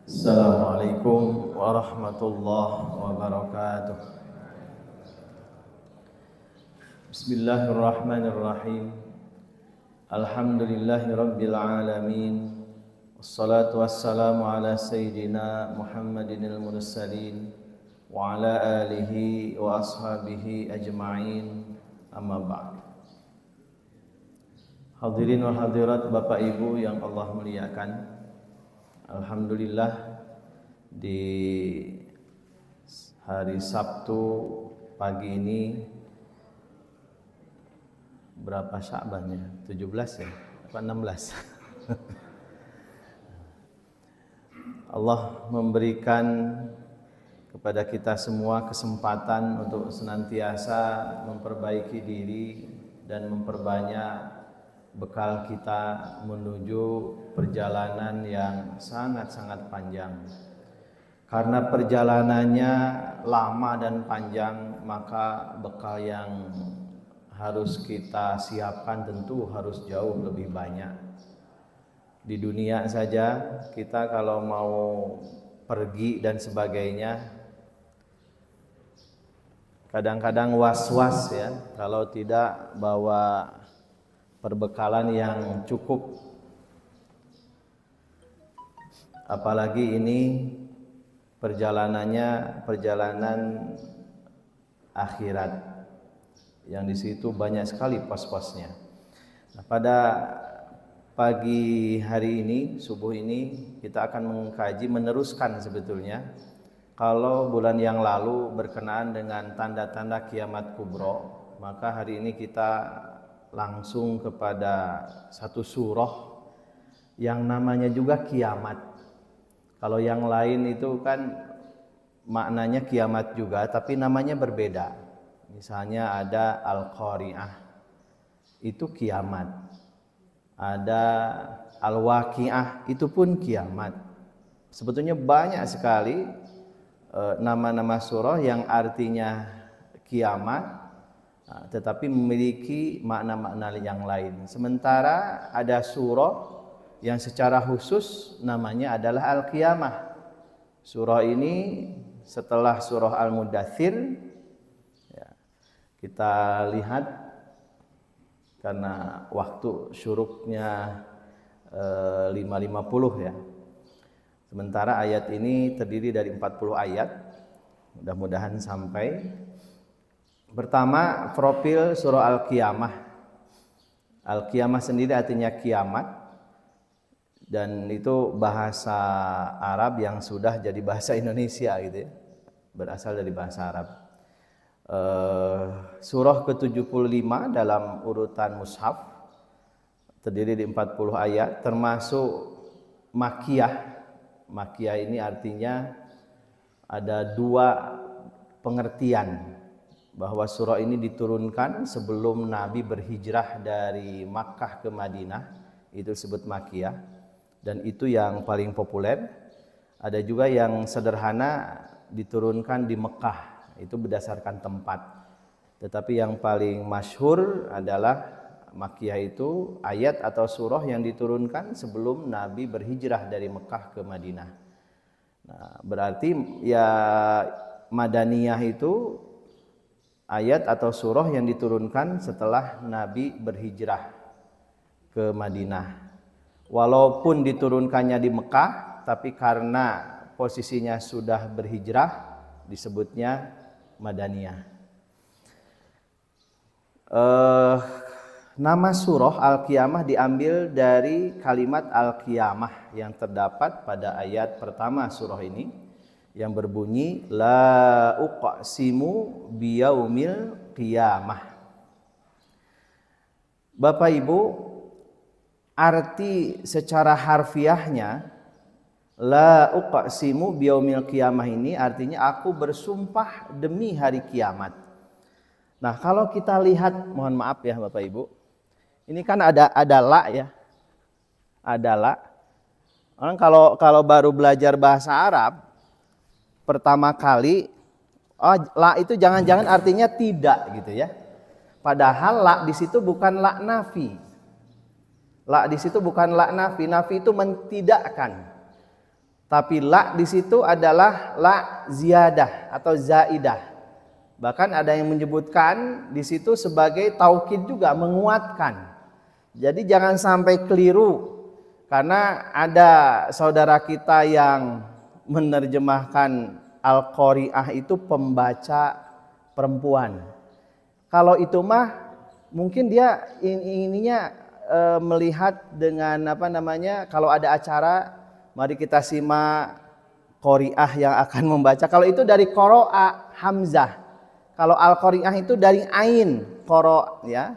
Assalamualaikum warahmatullahi wabarakatuh. Bismillahirrahmanirrahim. Alhamdulillahi rabbil alamin. Wassalatu wassalamu ala sayyidina Muhammadinil mursalin wa ala alihi wa ashabihi ajma'in. Amma ba'd. Hadirin wal hadirat, Bapak Ibu yang Allah muliakan, alhamdulillah di hari Sabtu pagi ini berapa Sya'bannya? 17 ya? Apa 16? Allah memberikan kepada kita semua kesempatan untuk senantiasa memperbaiki diri dan memperbanyak bekal kita menuju perjalanan yang sangat-sangat panjang. Karena perjalanannya lama dan panjang, maka bekal yang harus kita siapkan tentu harus jauh lebih banyak. Di dunia saja kita kalau mau pergi dan sebagainya, kadang-kadang was-was ya kalau tidak bawa perbekalan yang cukup, apalagi ini perjalanan akhirat yang di situ banyak sekali pos-posnya. Nah, pada pagi hari ini, subuh ini, kita akan mengkaji, meneruskan sebetulnya kalau bulan yang lalu berkenaan dengan tanda-tanda kiamat kubro, maka hari ini kita langsung kepada satu surah yang namanya juga kiamat. Kalau yang lain itu kan maknanya kiamat juga, tapi namanya berbeda. Misalnya ada Al-Qari'ah, itu kiamat. Ada Al-Waqi'ah, itu pun kiamat. Sebetulnya banyak sekali nama-nama surah yang artinya kiamat, tetapi memiliki makna-makna yang lain. Sementara ada surah yang secara khusus namanya adalah Al-Qiyamah. Surah ini setelah surah Al-Mudaththir ya, kita lihat karena waktu syuruknya 5.50 ya. Sementara ayat ini terdiri dari 40 ayat. Mudah-mudahan sampai. Pertama, profil surah Al-Qiyamah. Al-Qiyamah sendiri artinya kiamat, dan itu bahasa Arab yang sudah jadi bahasa Indonesia gitu ya, berasal dari bahasa Arab. Surah ke-75 dalam urutan mushaf, terdiri di 40 ayat, termasuk Makkiyah. Makkiyah ini artinya ada dua pengertian, bahwa surah ini diturunkan sebelum Nabi berhijrah dari Makkah ke Madinah, itu disebut Makkiyah, dan itu yang paling populer. Ada juga yang sederhana diturunkan di Mekah, itu berdasarkan tempat. Tetapi yang paling masyhur adalah Makkiyah, itu ayat atau surah yang diturunkan sebelum Nabi berhijrah dari Mekah ke Madinah. Nah, berarti ya Madaniyah itu ayat atau surah yang diturunkan setelah Nabi berhijrah ke Madinah. Walaupun diturunkannya di Mekah, tapi karena posisinya sudah berhijrah, disebutnya Madaniyah. Nama surah Al-Qiyamah diambil dari kalimat Al-Qiyamah yang terdapat pada ayat pertama surah ini, yang berbunyi la uqsimu biyaumil qiyamah. Bapak Ibu, arti secara harfiahnya la uqsimu biyaumil qiyamah ini artinya aku bersumpah demi hari kiamat. Nah, kalau kita lihat, mohon maaf ya Bapak Ibu, ini kan ada la ya. Ada la. Orang kalau baru belajar bahasa Arab pertama kali, la itu jangan-jangan artinya tidak gitu ya. Padahal la di situ bukan la nafi. La di situ bukan la nafi. Nafi itu mentidakkan. Tapi la di situ adalah la ziyadah atau zaidah. Bahkan ada yang menyebutkan di situ sebagai taukid juga, menguatkan. Jadi jangan sampai keliru, karena ada saudara kita yang menerjemahkan al-qari'ah itu pembaca perempuan. Kalau itu mah mungkin dia ininya melihat dengan apa namanya, kalau ada acara mari kita simak qari'ah yang akan membaca. Kalau itu dari qara'a hamzah. Kalau al-qari'ah itu dari ain qara ya.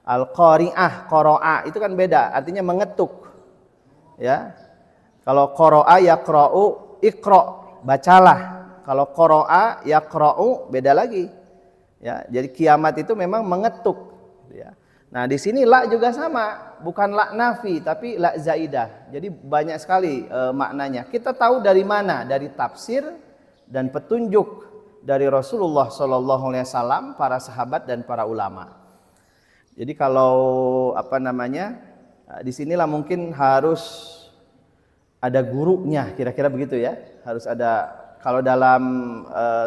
Al-qari'ah qara'a itu kan beda, artinya mengetuk. Ya. Kalau qara'a yaqra'u iqra, bacalah. Kalau qara'a yaqra'u beda lagi. Ya, jadi kiamat itu memang mengetuk ya. Nah, di sini la juga sama, bukan la nafi tapi la zaidah. Jadi banyak sekali maknanya. Kita tahu dari mana? Dari tafsir dan petunjuk dari Rasulullah SAW, para sahabat dan para ulama. Jadi kalau apa namanya, disinilah mungkin harus ada gurunya, kira-kira begitu ya. Harus ada, kalau dalam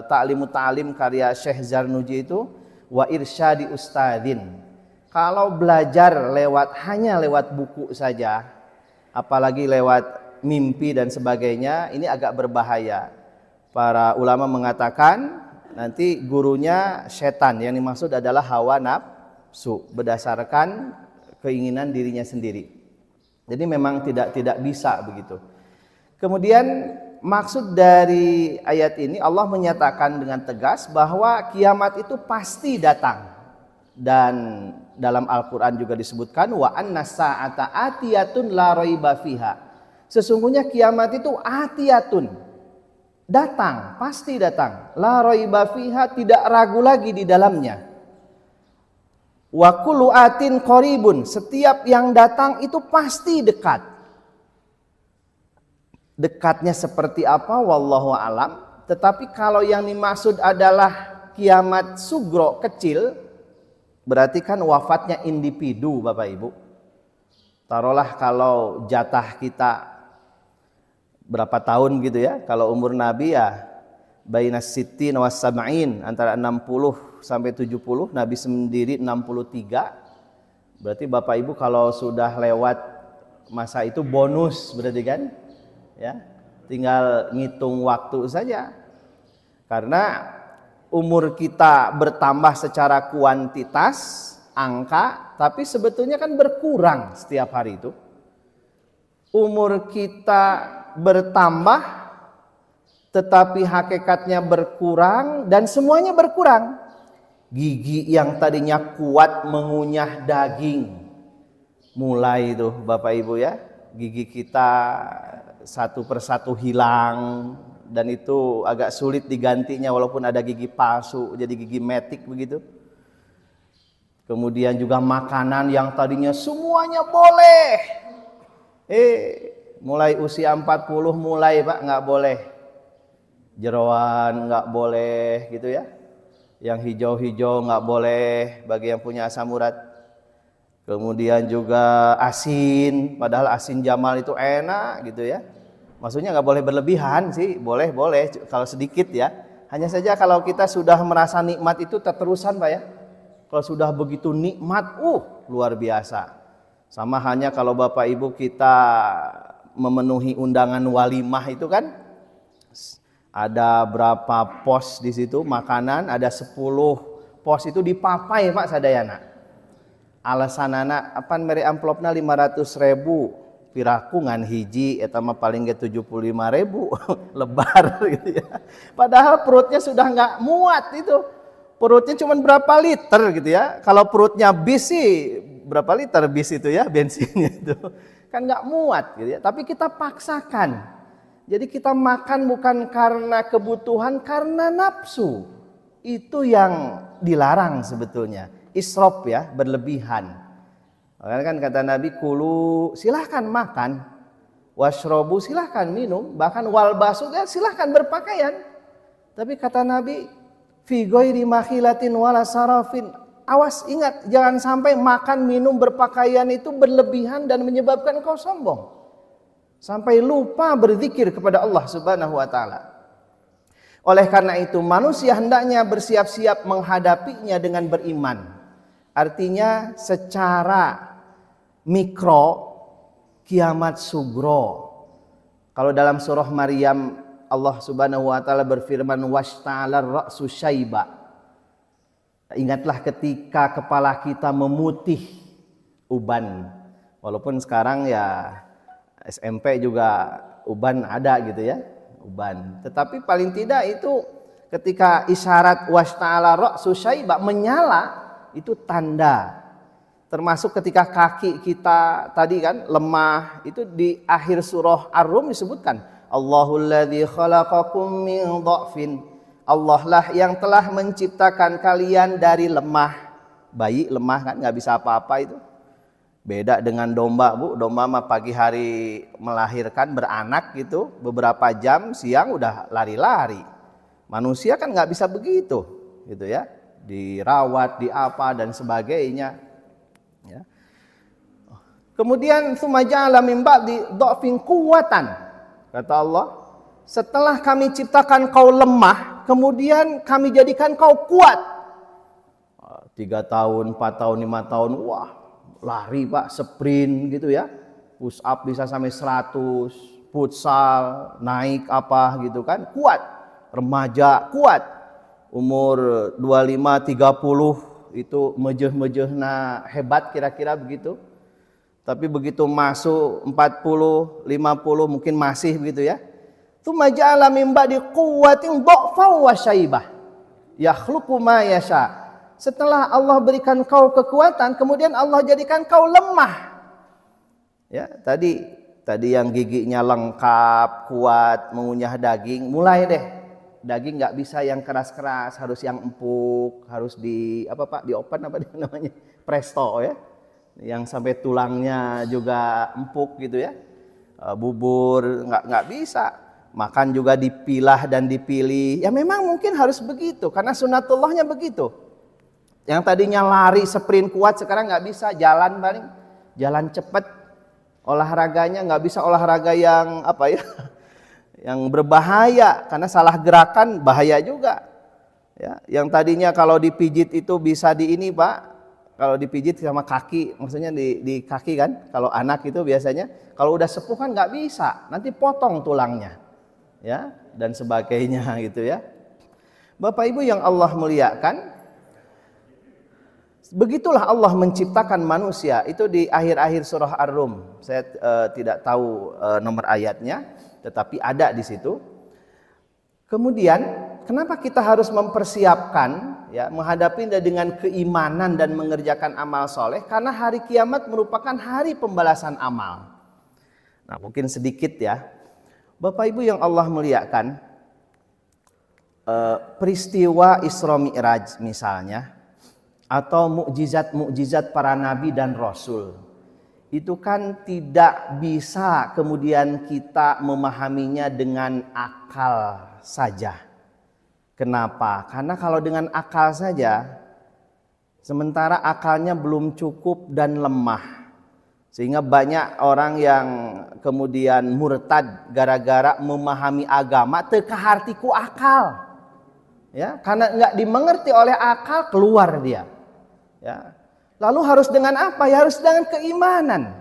Ta'limut Ta'lim karya Syekh Zarnuji itu wa irsyadi ustadzin. Kalau belajar hanya lewat buku saja, apalagi lewat mimpi dan sebagainya, ini agak berbahaya. Para ulama mengatakan nanti gurunya setan, yang dimaksud adalah hawa nafsu berdasarkan keinginan dirinya sendiri. Jadi memang tidak bisa begitu. Kemudian maksud dari ayat ini, Allah menyatakan dengan tegas bahwa kiamat itu pasti datang. Dan dalam Al-Quran juga disebutkan wa anna sa'ata atiyatun la raiba fiha. Sesungguhnya kiamat itu atiyatun, datang, pasti datang. La raiba fiha, tidak ragu lagi di dalamnya. Wa kullu atin qaribun, setiap yang datang itu pasti dekat. Dekatnya seperti apa wallahu alam. Tetapi kalau yang dimaksud adalah kiamat sugro, kecil, berarti kan wafatnya individu, Bapak Ibu. Taruhlah kalau jatah kita berapa tahun gitu ya. Kalau umur Nabi ya bainas sittin was sab'in, antara 60 sampai 70, Nabi sendiri 63. Berarti Bapak Ibu kalau sudah lewat masa itu bonus berarti kan? Ya. Tinggal ngitung waktu saja. Karena umur kita bertambah secara kuantitas, angka, tapi sebetulnya kan berkurang setiap hari itu. Umur kita bertambah, tetapi hakikatnya berkurang dan semuanya berkurang. Gigi yang tadinya kuat mengunyah daging, mulai itu Bapak Ibu ya, gigi kita satu persatu hilang. Dan itu agak sulit digantinya walaupun ada gigi palsu, jadi gigi metik begitu. Kemudian juga makanan yang tadinya semuanya boleh, mulai usia 40 mulai Pak nggak boleh. Jeroan nggak boleh gitu ya. Yang hijau-hijau nggak boleh bagi yang punya asam urat. Kemudian juga asin, padahal asin Jamal itu enak gitu ya. Maksudnya nggak boleh berlebihan sih, boleh kalau sedikit ya. Hanya saja kalau kita sudah merasa nikmat itu terterusan Pak ya. Kalau sudah begitu nikmat, luar biasa. Sama hanya kalau Bapak Ibu kita memenuhi undangan walimah itu kan, ada berapa pos di situ makanan, ada 10 pos itu dipapai Pak sadayana. Alasanana apa mere amplopna 500.000. Piraku ngan hiji eta mah paling ge 75.000 lebar gitu ya. Padahal perutnya sudah nggak muat itu. Perutnya cuma berapa liter gitu ya. Kalau perutnya bis sih berapa liter bis itu ya bensinnya itu. Kan nggak muat gitu ya. Tapi kita paksakan. Jadi kita makan bukan karena kebutuhan, karena nafsu. Itu yang dilarang sebetulnya. Israf ya, berlebihan. Makanya kan kata Nabi, kulu silahkan makan, washrobu silahkan minum, bahkan walbasu ya silahkan berpakaian. Tapi kata Nabi, fi ghairi makhilatin wala sarafin, awas ingat jangan sampai makan minum berpakaian itu berlebihan dan menyebabkan kau sombong. sampai lupa berzikir kepada Allah Subhanahu wa taala. Oleh karena itu manusia hendaknya bersiap-siap menghadapinya dengan beriman. Artinya secara mikro kiamat sugro. Kalau dalam surah Maryam Allah Subhanahu wa taala berfirman washta'alar ra'su syaiba. Ingatlah ketika kepala kita memutih uban. Walaupun sekarang ya SMP juga uban ada gitu ya, uban. Tetapi paling tidak itu ketika isyarat washta'ala ra'su syaiba menyala, itu tanda. Termasuk ketika kaki kita tadi kan lemah, itu di akhir surah Ar-Rum disebutkan Allahul ladzi khalaqakum min dha'fin. Allah lah yang telah menciptakan kalian dari lemah. Bayi lemah kan nggak bisa apa-apa itu. Beda dengan domba, Bu. Domba mah pagi hari melahirkan beranak gitu, beberapa jam siang udah lari-lari. Manusia kan nggak bisa begitu, gitu ya. Dirawat, diapa dan sebagainya. Ya. Kemudian sumaja'ala min ba'di dha'fin quwwatan. Kata Allah, setelah kami ciptakan kau lemah, kemudian kami jadikan kau kuat. 3 tahun, 4 tahun, 5 tahun, wah. Lari Pak, sprint gitu ya, push up bisa sampai 100, futsal, naik apa gitu kan, kuat. Remaja kuat, umur 25, 30 itu mejeh-mejehna hebat kira-kira begitu. Tapi begitu masuk 40, 50 mungkin masih begitu ya. Tsumma ja'ala min ba'di quwwatin dha'fan wa syaibah yakhluqu ma yasha. Setelah Allah berikan kau kekuatan, kemudian Allah jadikan kau lemah. Ya, tadi yang giginya lengkap, kuat, mengunyah daging, mulai deh. Daging nggak bisa yang keras-keras, harus yang empuk, harus di apa Pak, di open apa namanya? Presto ya. Yang sampai tulangnya juga empuk gitu ya. Bubur nggak bisa. Makan juga dipilah dan dipilih. Ya memang mungkin harus begitu karena sunatullahnya begitu. Yang tadinya lari sprint kuat sekarang nggak bisa, jalan paling jalan cepat. Olahraganya nggak bisa olahraga yang apa ya, yang berbahaya karena salah gerakan bahaya juga. Ya, yang tadinya kalau dipijit itu bisa di ini Pak, kalau dipijit sama kaki, maksudnya di kaki kan, kalau anak itu biasanya, kalau udah sepuh kan nggak bisa, nanti potong tulangnya, ya dan sebagainya gitu ya. Bapak Ibu yang Allah muliakan. Begitulah Allah menciptakan manusia. Itu di akhir-akhir surah Ar-Rum. Saya tidak tahu nomor ayatnya, tetapi ada di situ. Kemudian, kenapa kita harus mempersiapkan, ya, menghadapinya dengan keimanan dan mengerjakan amal soleh? Karena hari kiamat merupakan hari pembalasan amal. Nah, mungkin sedikit ya, Bapak Ibu yang Allah muliakan, peristiwa Isra Mi'raj misalnya, atau mukjizat-mukjizat para nabi dan rasul, itu kan tidak bisa kemudian kita memahaminya dengan akal saja. Kenapa? Karena kalau dengan akal saja, sementara akalnya belum cukup dan lemah, sehingga banyak orang yang kemudian murtad gara-gara memahami agama teu kahartiku akal, ya, karena nggak dimengerti oleh akal keluar dia. Ya. Lalu harus dengan apa? Ya harus dengan keimanan.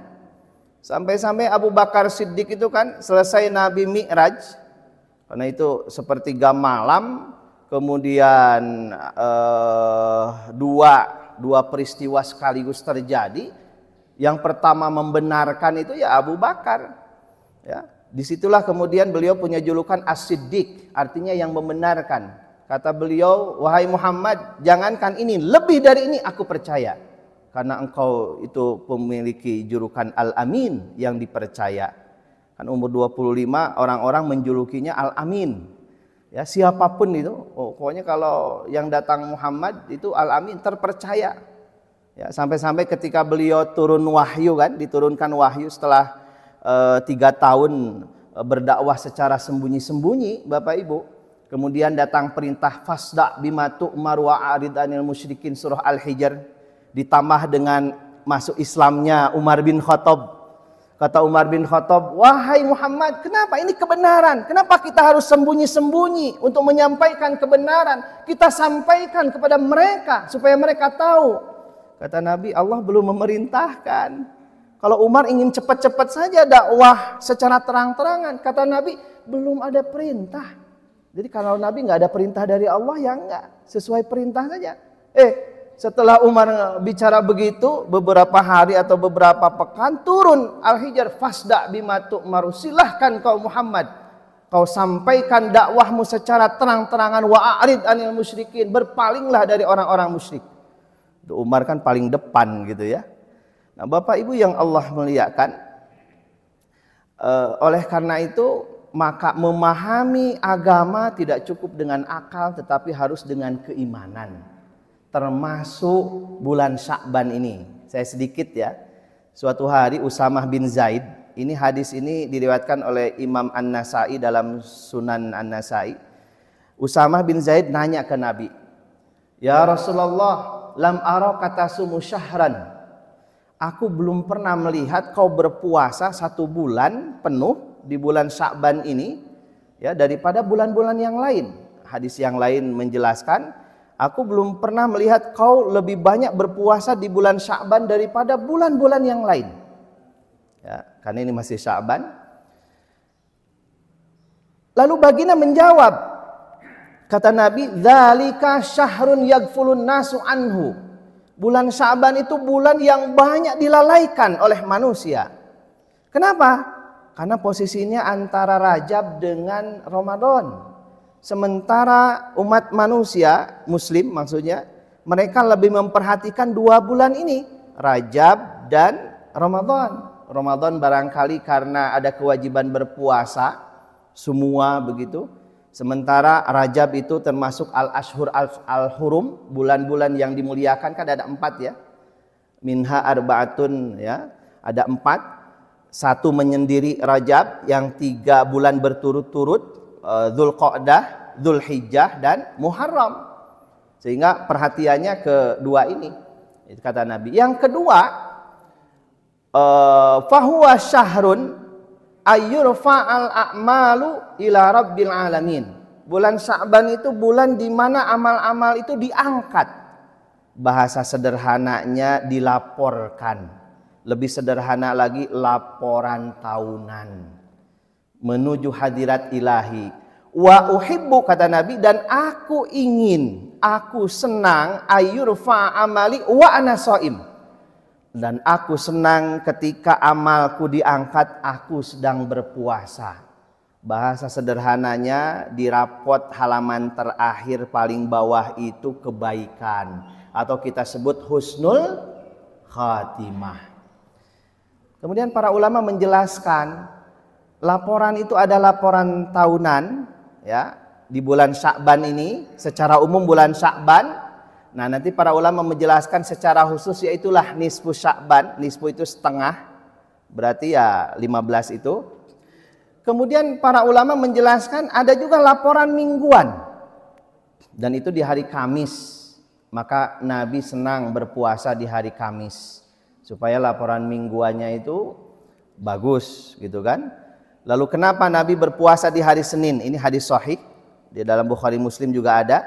Sampai-sampai Abu Bakar Siddiq itu kan selesai Nabi Mi'raj, karena itu sepertiga malam, kemudian dua peristiwa sekaligus terjadi. Yang pertama membenarkan itu ya Abu Bakar. Ya. Disitulah kemudian beliau punya julukan As-Siddiq, artinya yang membenarkan. Kata beliau, wahai Muhammad, jangankan ini, lebih dari ini aku percaya. Karena engkau itu memiliki julukan Al-Amin yang dipercaya. Kan umur 25 orang-orang menjulukinya Al-Amin. Ya, siapapun itu, pokoknya kalau yang datang Muhammad itu Al-Amin, terpercaya. Ya, sampai-sampai ketika beliau turun wahyu kan, diturunkan wahyu setelah 3 tahun berdakwah secara sembunyi-sembunyi, Bapak Ibu. Kemudian datang perintah fasda bima tu'mar wa arid anil musyrikin, surah Al-Hijr, ditambah dengan masuk Islamnya Umar bin Khattab. Kata Umar bin Khattab, wahai Muhammad, kenapa ini kebenaran? Kenapa kita harus sembunyi-sembunyi untuk menyampaikan kebenaran? Kita sampaikan kepada mereka supaya mereka tahu. Kata Nabi, Allah belum memerintahkan. Kalau Umar ingin cepat-cepat saja dakwah secara terang-terangan, kata Nabi, belum ada perintah. Jadi kalau Nabi nggak ada perintah dari Allah, ya enggak, sesuai perintah saja. Setelah Umar bicara begitu, beberapa hari atau beberapa pekan turun Al-Hijr, fasda bima tu'maru, silahkan kau Muhammad, kau sampaikan dakwahmu secara terang-terangan, wa'arid anil musyrikin, berpalinglah dari orang-orang musyrik. Umar kan paling depan gitu ya. Nah, Bapak Ibu yang Allah muliakan, oleh karena itu maka memahami agama tidak cukup dengan akal, tetapi harus dengan keimanan. Termasuk bulan Sya'ban ini. Saya sedikit ya. Suatu hari Usamah bin Zaid, ini hadis ini diriwayatkan oleh Imam An-Nasai dalam Sunan An-Nasai. Usamah bin Zaid nanya ke Nabi, ya Rasulullah, lam araka tasumu syahran. Aku belum pernah melihat kau berpuasa 1 bulan penuh di bulan Sya'ban ini ya, daripada bulan-bulan yang lain. Hadis yang lain menjelaskan, aku belum pernah melihat kau lebih banyak berpuasa di bulan Sya'ban daripada bulan-bulan yang lain. Ya, karena ini masih Sya'ban. Lalu baginda menjawab, kata Nabi, dzalika syahrun yaghfulun nasu anhu. Bulan Sya'ban itu bulan yang banyak dilalaikan oleh manusia. Kenapa? Karena posisinya antara Rajab dengan Ramadan. Sementara umat manusia, Muslim maksudnya, mereka lebih memperhatikan 2 bulan ini, Rajab dan Ramadan. Ramadan barangkali karena ada kewajiban berpuasa, semua begitu. Sementara Rajab itu termasuk al-ashhur al-hurum, bulan-bulan yang dimuliakan, kan ada 4 ya. Minha arba'atun ya, ada 4. 1 menyendiri Rajab, yang 3 bulan berturut-turut, Dzulqa'dah, Dzulhijjah dan Muharram. Sehingga perhatiannya kedua ini, itu kata Nabi. Yang kedua, fahuwa syahrun ayyurfa'al a'malu ila rabbil alamin. Bulan Sya'ban itu bulan di mana amal-amal itu diangkat. Bahasa sederhananya dilaporkan. Lebih sederhana lagi, laporan tahunan menuju hadirat ilahi. Wa uhibbu, kata Nabi, dan aku ingin, aku senang, ayyurfa amali wa ana shaim, dan aku senang ketika amalku diangkat aku sedang berpuasa. Bahasa sederhananya, di rapot halaman terakhir paling bawah itu kebaikan, atau kita sebut husnul khatimah. Kemudian para ulama menjelaskan, laporan itu ada laporan tahunan ya, di bulan Sya'ban ini, secara umum bulan Sya'ban. Nah, nanti para ulama menjelaskan secara khusus, yaitulah nisfu Sya'ban. Nisfu itu setengah, berarti ya 15 itu. Kemudian para ulama menjelaskan ada juga laporan mingguan, dan itu di hari Kamis. Maka Nabi senang berpuasa di hari Kamis supaya laporan mingguannya itu bagus gitu kan. Lalu kenapa Nabi berpuasa di hari Senin? Ini hadis sahih, di dalam Bukhari Muslim juga ada.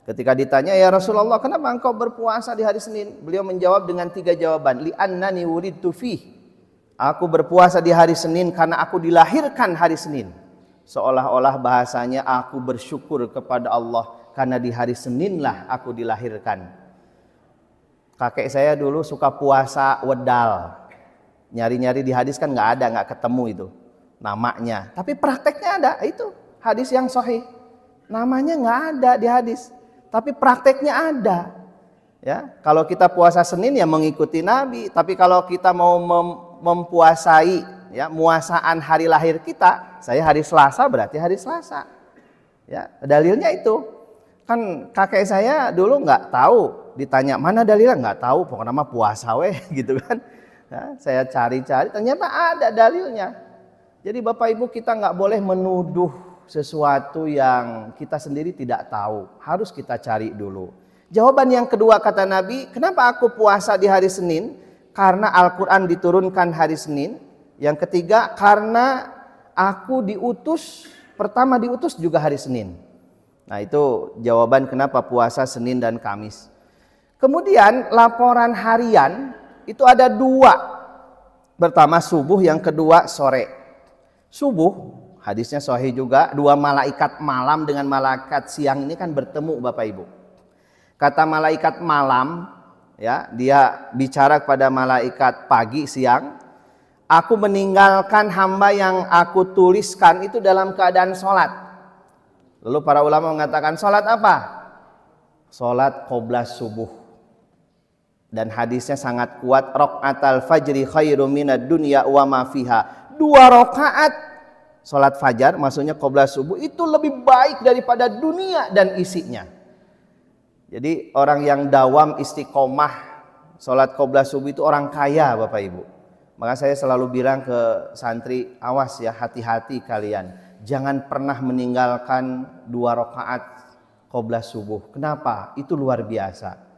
Ketika ditanya, ya Rasulullah, kenapa engkau berpuasa di hari Senin? Beliau menjawab dengan 3 jawaban. Li'annani wuridtu fih. Aku berpuasa di hari Senin karena aku dilahirkan hari Senin. Seolah-olah bahasanya aku bersyukur kepada Allah karena di hari Seninlah aku dilahirkan. Kakek saya dulu suka puasa wedal. Nyari-nyari di hadis kan nggak ada, nggak ketemu itu namanya, tapi prakteknya ada. Itu hadis yang sahih, namanya nggak ada di hadis, tapi prakteknya ada ya. Kalau kita puasa Senin ya mengikuti Nabi, tapi kalau kita mau mempuasai ya muasaan hari lahir kita, saya hari Selasa berarti hari Selasa ya. Dalilnya itu kan kakek saya dulu nggak tahu, ditanya mana dalilnya, nggak tahu, pokoknya mah puasa weh gitu kan ya. Saya cari-cari, ternyata ada dalilnya. Jadi Bapak Ibu, kita nggak boleh menuduh sesuatu yang kita sendiri tidak tahu. Harus kita cari dulu. Jawaban yang kedua, kata Nabi, kenapa aku puasa di hari Senin? Karena Al-Quran diturunkan hari Senin. Yang ketiga, karena aku pertama diutus juga hari Senin. Nah, itu jawaban kenapa puasa Senin dan Kamis. Kemudian laporan harian itu ada 2. Pertama subuh, yang kedua sore. Subuh, hadisnya sahih juga, 2 malaikat malam dengan malaikat siang ini kan bertemu Bapak Ibu. Kata malaikat malam, ya, dia bicara kepada malaikat pagi siang, aku meninggalkan hamba yang aku tuliskan itu dalam keadaan sholat. Lalu para ulama mengatakan sholat apa? Sholat qoblas subuh. Dan hadisnya sangat kuat, raqatal fajri khairum minad dunya wa ma fiha. 2 rakaat sholat fajar, maksudnya qoblas subuh, itu lebih baik daripada dunia dan isinya. Jadi orang yang dawam istiqomah sholat qoblas subuh itu orang kaya Bapak Ibu. Maka saya selalu bilang ke santri, awas ya, hati-hati kalian. Jangan pernah meninggalkan 2 rakaat qoblas subuh. Kenapa? Itu luar biasa.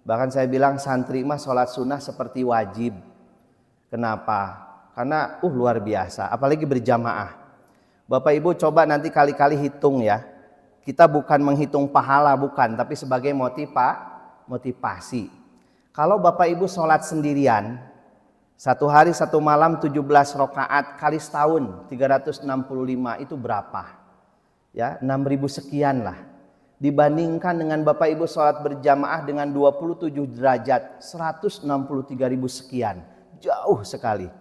Bahkan saya bilang santri mah sholat sunnah seperti wajib. Kenapa? Karena luar biasa, apalagi berjamaah. Bapak Ibu coba nanti kali-kali hitung ya. Kita bukan menghitung pahala, bukan, tapi sebagai motivasi. Kalau Bapak Ibu sholat sendirian, 1 hari 1 malam 17 rakaat kali setahun 365, itu berapa? Ya, 6.000 sekian lah. Dibandingkan dengan Bapak Ibu sholat berjamaah dengan 27 derajat, 163.000 sekian. Jauh sekali.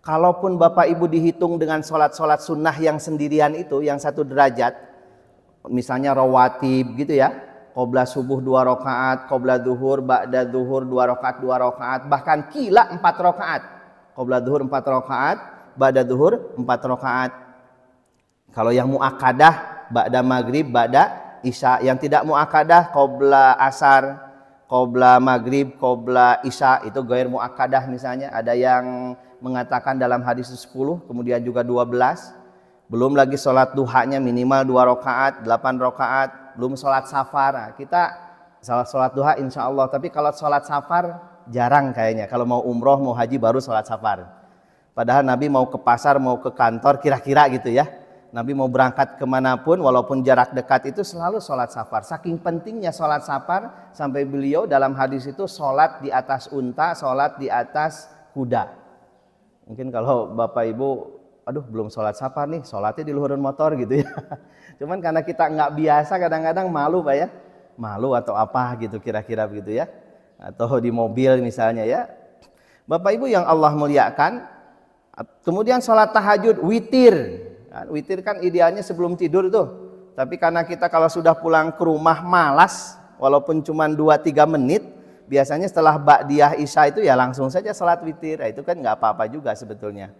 Kalaupun Bapak Ibu dihitung dengan sholat-sholat sunnah yang sendirian itu, yang 1 derajat, misalnya rawatib gitu ya, qobla subuh 2 rakaat, qobla duhur, ba'da duhur 2 rakaat, 2 rakaat, bahkan kila 4 rakaat. Qobla duhur 4 rakaat, ba'da duhur 4 rakaat. Kalau yang muakkadah, ba'da maghrib, ba'da isya. Yang tidak muakkadah, qobla asar, qobla maghrib, qobla isya, itu ghair muakkadah misalnya. Ada yang mengatakan dalam hadis 10, kemudian juga 12. Belum lagi sholat duhanya minimal 2 rakaat, 8 rakaat. Belum sholat safar. Nah, kita sholat duha insya Allah. Tapi kalau sholat safar jarang kayaknya. Kalau mau umroh, mau haji baru sholat safar. Padahal Nabi mau ke pasar, mau ke kantor, kira-kira gitu ya. Nabi mau berangkat kemanapun, walaupun jarak dekat itu selalu sholat safar. Saking pentingnya sholat safar, sampai beliau dalam hadis itu sholat di atas unta, sholat di atas kuda. Mungkin kalau Bapak Ibu, aduh belum sholat safar nih, sholatnya di luhuran motor gitu ya. Cuman karena kita nggak biasa, kadang-kadang malu Pak ya. Malu atau apa gitu kira-kira begitu ya. Atau di mobil misalnya ya. Bapak Ibu yang Allah muliakan, kemudian sholat tahajud, witir. Witir kan idealnya sebelum tidur tuh. Tapi karena kita kalau sudah pulang ke rumah malas, walaupun cuma 2-3 menit, biasanya setelah ba'diyah isya itu ya langsung saja sholat witir. Nah, itu kan nggak apa-apa juga sebetulnya.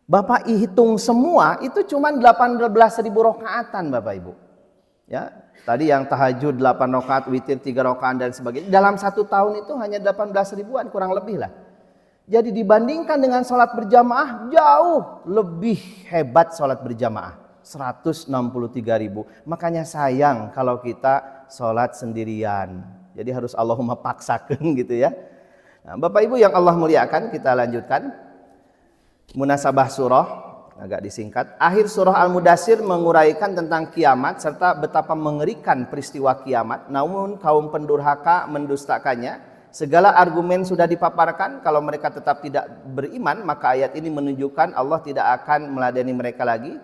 Bapak hitung semua itu cuma 18.000 rakaatan Bapak Ibu. Ya, tadi yang tahajud 8 rakaat, witir 3 rakaat dan sebagainya. Dalam 1 tahun itu hanya 18 ribuan kurang lebih lah. Jadi dibandingkan dengan sholat berjamaah jauh lebih hebat sholat berjamaah, 163.000. Makanya sayang kalau kita sholat sendirian. Jadi harus Allahumma paksakan gitu ya. Nah, Bapak Ibu yang Allah muliakan, kita lanjutkan. Munasabah surah, agak disingkat. Akhir surah Al-Mudaththir menguraikan tentang kiamat serta betapa mengerikan peristiwa kiamat. Namun kaum pendurhaka mendustakannya. Segala argumen sudah dipaparkan. Kalau mereka tetap tidak beriman, maka ayat ini menunjukkan Allah tidak akan meladeni mereka lagi.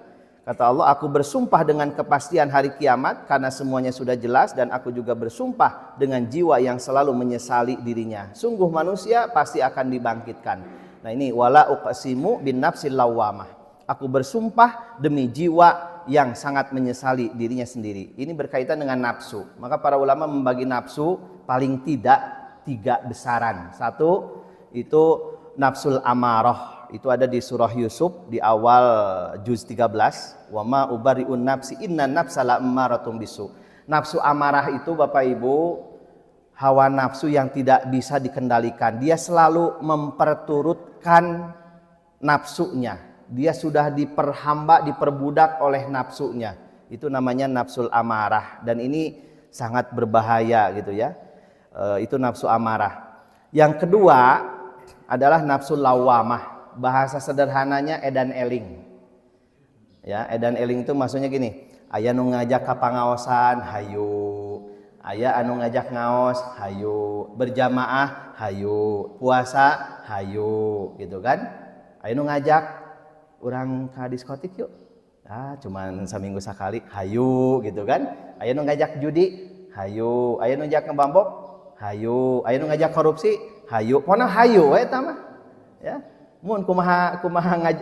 Kata Allah, aku bersumpah dengan kepastian hari kiamat karena semuanya sudah jelas, dan aku juga bersumpah dengan jiwa yang selalu menyesali dirinya. Sungguh manusia pasti akan dibangkitkan. Nah ini wala uqsimu bin nafsil lawamah. Aku bersumpah demi jiwa yang sangat menyesali dirinya sendiri. Ini berkaitan dengan nafsu. Maka para ulama membagi nafsu paling tidak 3 besaran. 1 itu nafsul amarah. Itu ada di surah Yusuf di awal juz 13. Wa ma ubari'un nafsi inna nafsa la'ammaratun bisu. Nafsu amarah itu Bapak Ibu hawa nafsu yang tidak bisa dikendalikan. Dia selalu memperturutkan nafsunya. Dia sudah diperhamba, diperbudak oleh nafsunya. Itu namanya nafsul amarah, dan ini sangat berbahaya gitu ya. Itu nafsu amarah. Yang kedua adalah nafsu lawamah. bahasa sederhananya edan eling. Ya, edan eling itu maksudnya gini, aya nu ngajak ka pangaosan, hayu. Aya anu ngajak ngaos, hayu. Berjamaah, hayu. Puasa, hayu, gitu kan? Aya nu ngajak urang ka diskotik yuk. Cuman seminggu sekali, hayu, gitu kan? Aya nu ngajak judi, hayu. Aya nu ngajak ngabambok, hayu. Aya nu ngajak korupsi, hayu. Pokona hayu we eta mah. Ya. Mun kumaha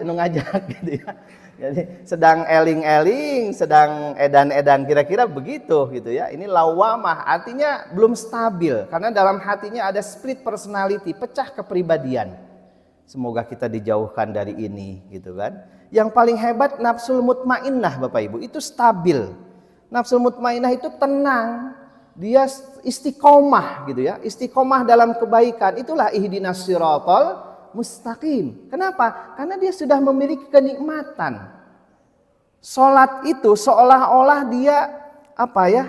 nu ngajak gitu ya. Jadi sedang eling-eling, sedang edan-edan, kira-kira begitu gitu ya. Ini lawamah, artinya belum stabil karena dalam hatinya ada split personality, pecah kepribadian. Semoga kita dijauhkan dari ini gitu kan. Yang paling hebat nafsul mutmainnah Bapak Ibu, itu stabil. Nafsul mutmainnah itu tenang, dia istiqomah gitu ya. Istiqomah dalam kebaikan, itulah ihdinas siratal mustaqim. Kenapa? Karena dia sudah memiliki kenikmatan. Salat itu seolah-olah dia apa ya?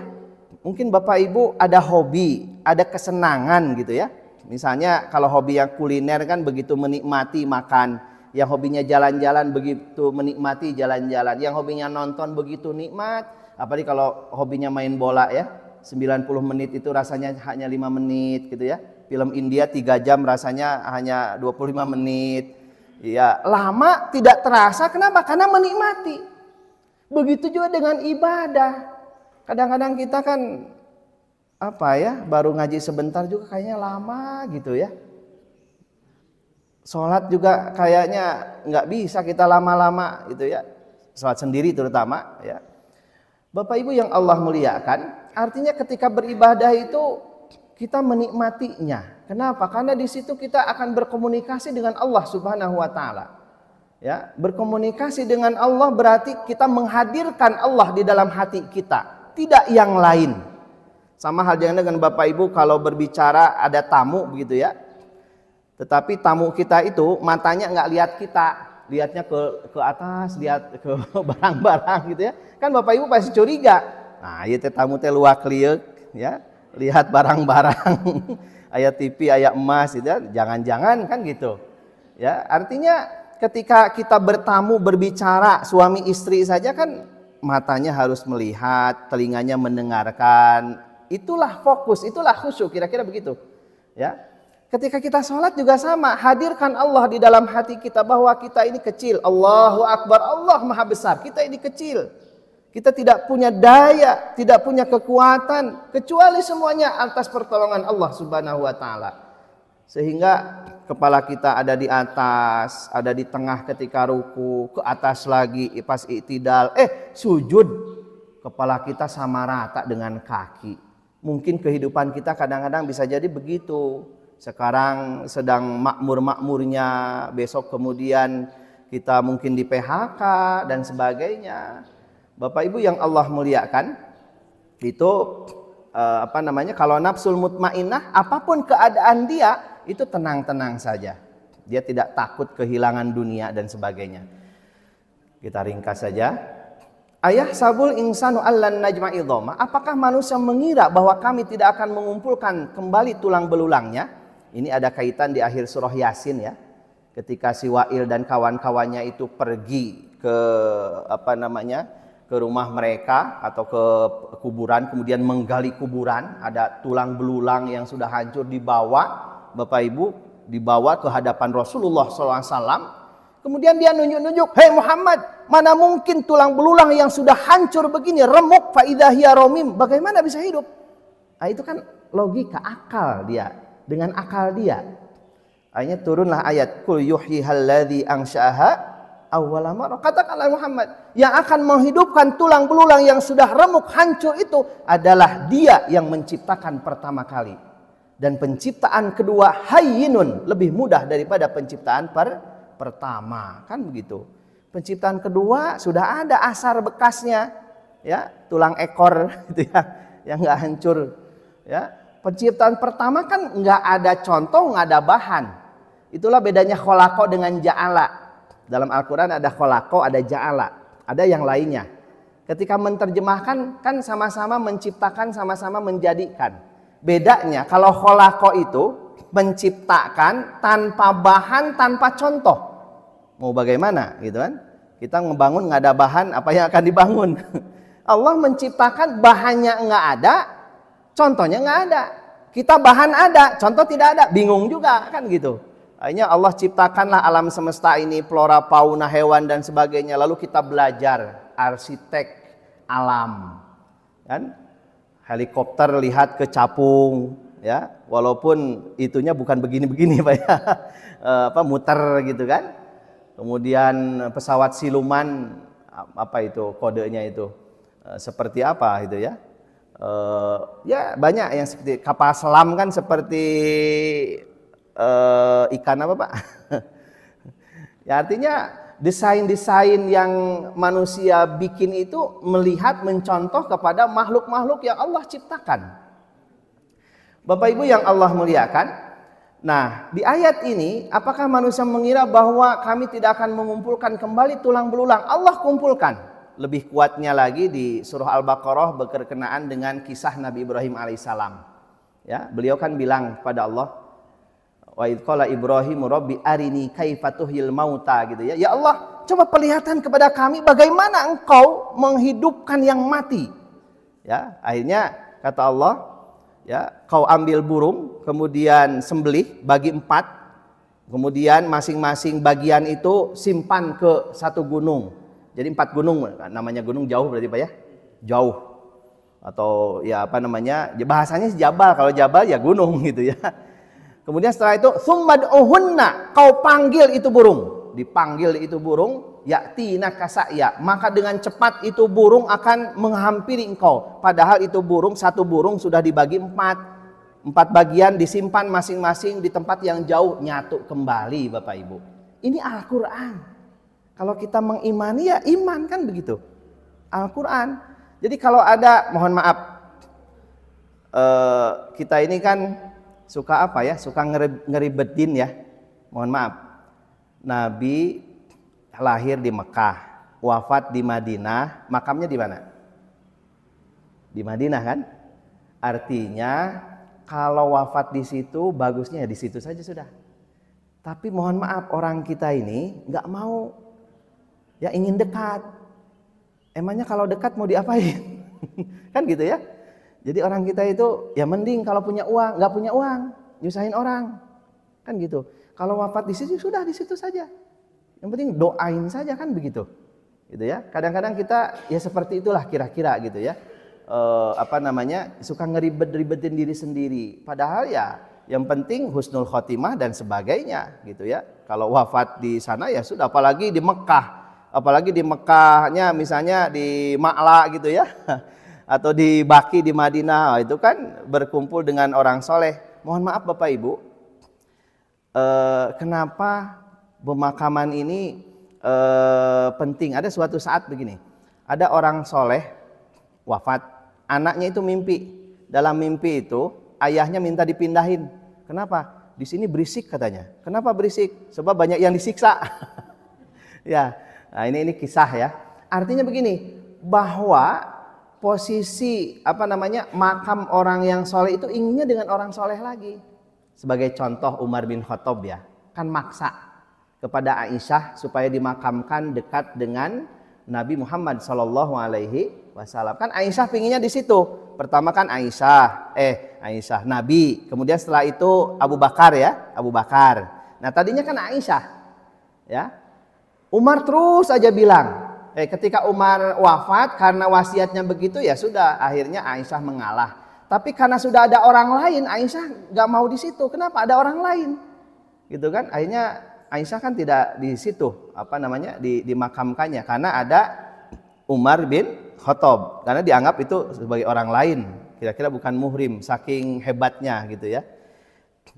Mungkin Bapak Ibu ada hobi, ada kesenangan gitu ya. Misalnya kalau hobi yang kuliner kan begitu menikmati makan, yang hobinya jalan-jalan begitu menikmati jalan-jalan, yang hobinya nonton begitu nikmat, apalagi kalau hobinya main bola ya. 90 menit itu rasanya hanya 5 menit gitu ya. Film India 3 jam rasanya hanya 25 menit. Ya, lama tidak terasa. Kenapa? Karena menikmati. Begitu juga dengan ibadah. Kadang-kadang kita kan apa ya, baru ngaji sebentar juga kayaknya lama gitu ya. Sholat juga kayaknya nggak bisa kita lama-lama gitu ya. Sholat sendiri terutama ya. Bapak Ibu yang Allah muliakan, artinya ketika beribadah itu kita menikmatinya. Kenapa? Karena di situ kita akan berkomunikasi dengan Allah Subhanahu wa taala. Ya, berkomunikasi dengan Allah berarti kita menghadirkan Allah di dalam hati kita, tidak yang lain. Sama halnya dengan Bapak Ibu kalau berbicara ada tamu begitu ya. Tetapi tamu kita itu matanya nggak lihat kita, lihatnya ke atas, lihat ke barang-barang gitu ya. Kan Bapak Ibu pasti curiga. Nah, ieu teh tamu teh luak liuk ya. Lihat barang-barang, ayat TV, ayat emas, gitu, jangan-jangan kan gitu. Ya, artinya ketika kita bertamu, berbicara, suami istri saja kan matanya harus melihat, telinganya mendengarkan. Itulah fokus, itulah khusyuk, kira-kira begitu. Ya, ketika kita sholat juga sama, hadirkan Allah di dalam hati kita bahwa kita ini kecil. Allahu Akbar, Allah Maha Besar. Kita ini kecil. Kita tidak punya daya, tidak punya kekuatan, kecuali semuanya atas pertolongan Allah Subhanahu wa taala. Sehingga kepala kita ada di atas, ada di tengah ketika ruku, ke atas lagi pas i'tidal, sujud. Kepala kita sama rata dengan kaki. Mungkin kehidupan kita kadang-kadang bisa jadi begitu. Sekarang sedang makmur-makmurnya, besok kemudian kita mungkin di PHK dan sebagainya. Bapak Ibu yang Allah muliakan, itu kalau nafsul mutmainnah, apapun keadaan dia itu tenang-tenang saja. Dia tidak takut kehilangan dunia dan sebagainya. Kita ringkas saja. Ayah sabul insanu allan najma idhoma. Apakah manusia mengira bahwa kami tidak akan mengumpulkan kembali tulang belulangnya? Ini ada kaitan di akhir surah Yasin ya. Ketika si Wa'il dan kawan-kawannya itu pergi ke ke rumah mereka atau ke kuburan, kemudian menggali kuburan, ada tulang belulang yang sudah hancur dibawa, Bapak Ibu, dibawa ke hadapan Rasulullah SAW. Kemudian dia nunjuk-nunjuk, hei Muhammad, mana mungkin tulang belulang yang sudah hancur begini, remuk, fa'idah hiya romim, bagaimana bisa hidup? Nah, itu kan logika, akal dia, dengan akal dia. Akhirnya turunlah ayat, kul yuhyihal ladzi ansha'aha awwala marrah. Katakanlah Muhammad, yang akan menghidupkan tulang belulang yang sudah remuk hancur itu adalah dia yang menciptakan pertama kali. Dan penciptaan kedua hayyinun, lebih mudah daripada penciptaan pertama. Kan begitu. Penciptaan kedua sudah ada asar bekasnya, ya, tulang ekor gitu ya, yang enggak hancur, ya. Penciptaan pertama kan enggak ada contoh, enggak ada bahan. Itulah bedanya kholaqo dengan ja'ala. Dalam Al-Quran ada kholaqo, ada ja'ala, ada yang lainnya. Ketika menerjemahkan kan sama-sama menciptakan, sama-sama menjadikan. Bedanya kalau kholaqo itu menciptakan tanpa bahan, tanpa contoh. Mau bagaimana gitu kan? Kita ngebangun nggak ada bahan, apa yang akan dibangun? Allah menciptakan bahannya nggak ada, contohnya nggak ada. Kita bahan ada, contoh tidak ada, bingung juga kan gitu. Akhirnya Allah ciptakanlah alam semesta ini, flora, fauna, hewan dan sebagainya. Lalu kita belajar arsitek alam, kan? Helikopter lihat ke capung, ya, walaupun itunya bukan begini-begini, Pak ya, apa muter gitu kan. Kemudian pesawat siluman, apa itu kodenya itu, seperti apa itu ya? Ya banyak yang seperti kapal selam kan seperti ikan apa Pak? Ya artinya desain-desain yang manusia bikin itu melihat mencontoh kepada makhluk-makhluk yang Allah ciptakan. Bapak Ibu yang Allah muliakan. Nah, di ayat ini apakah manusia mengira bahwa kami tidak akan mengumpulkan kembali tulang belulang? Allah kumpulkan. Lebih kuatnya lagi di surah Al-Baqarah berkenaan dengan kisah Nabi Ibrahim alaihissalam. Ya, beliau kan bilang kepada Allah, wa idz qala Ibrahim rabbi arini kaifa tuhyil mauta gitu ya. Ya Allah, coba perlihatkan kepada kami bagaimana engkau menghidupkan yang mati. Ya, akhirnya kata Allah, ya, kau ambil burung, kemudian sembelih bagi 4, kemudian masing-masing bagian itu simpan ke satu gunung. Jadi 4 gunung, namanya gunung jauh berarti Pak ya, jauh. Atau ya apa namanya, bahasanya jabal, kalau jabal ya gunung gitu ya. Kemudian setelah itu, tsummad'uhunna, kau panggil itu burung, dipanggil itu burung, ya'tina kasa'ya, maka dengan cepat itu burung akan menghampiri engkau. Padahal itu burung, satu burung sudah dibagi 4 bagian, disimpan masing-masing di tempat yang jauh, nyatu kembali Bapak Ibu. Ini Al-Quran. Kalau kita mengimani ya iman kan begitu. Al-Quran. Jadi kalau ada, mohon maaf, kita ini kan suka apa ya, suka ngeribetin ya. Mohon maaf. Nabi lahir di Mekah, wafat di Madinah, makamnya di mana? Di Madinah kan? Artinya kalau wafat di situ bagusnya ya di situ saja sudah. Tapi mohon maaf, orang kita ini nggak mau, ya ingin dekat. Emangnya kalau dekat mau diapain? Kan gitu ya. Jadi orang kita itu ya mending kalau punya uang, nggak punya uang, nyusahin orang. Kan gitu. Kalau wafat di situ sudah di situ saja. Yang penting doain saja kan begitu. Gitu ya. Kadang-kadang kita ya seperti itulah kira-kira gitu ya. Apa namanya? Suka ngeribet-ribetin diri sendiri. Padahal ya yang penting husnul khotimah dan sebagainya gitu ya. Kalau wafat di sana ya sudah, apalagi di Mekah. Apalagi di Mekahnya misalnya di Ma'la gitu ya. Atau di Baki di Madinah, itu kan berkumpul dengan orang soleh. Mohon maaf Bapak Ibu, kenapa pemakaman ini penting? Ada suatu saat begini, ada orang soleh wafat, anaknya itu mimpi. Dalam mimpi itu ayahnya minta dipindahin. Kenapa? Di sini berisik katanya. Kenapa berisik? Sebab banyak yang disiksa. Ya, nah ini kisah ya. Artinya begini, bahwa posisi apa namanya makam orang yang soleh itu inginnya dengan orang soleh lagi. Sebagai contoh Umar bin Khattab ya, kan maksa kepada Aisyah supaya dimakamkan dekat dengan Nabi Muhammad Shallallahu Alaihi Wasallam. Kan Aisyah pinginnya di situ. Pertama kan Aisyah Nabi. Kemudian setelah itu Abu Bakar ya, Abu Bakar. Nah tadinya kan Aisyah, ya. Umar terus aja bilang. Ketika Umar wafat karena wasiatnya begitu ya sudah, akhirnya Aisyah mengalah. Tapi karena sudah ada orang lain, Aisyah nggak mau di situ. Kenapa? Ada orang lain, gitu kan? Akhirnya Aisyah kan tidak di situ, apa namanya, dimakamkannya karena ada Umar bin Khattab. Karena dianggap itu sebagai orang lain, kira-kira bukan muhrim, saking hebatnya gitu ya.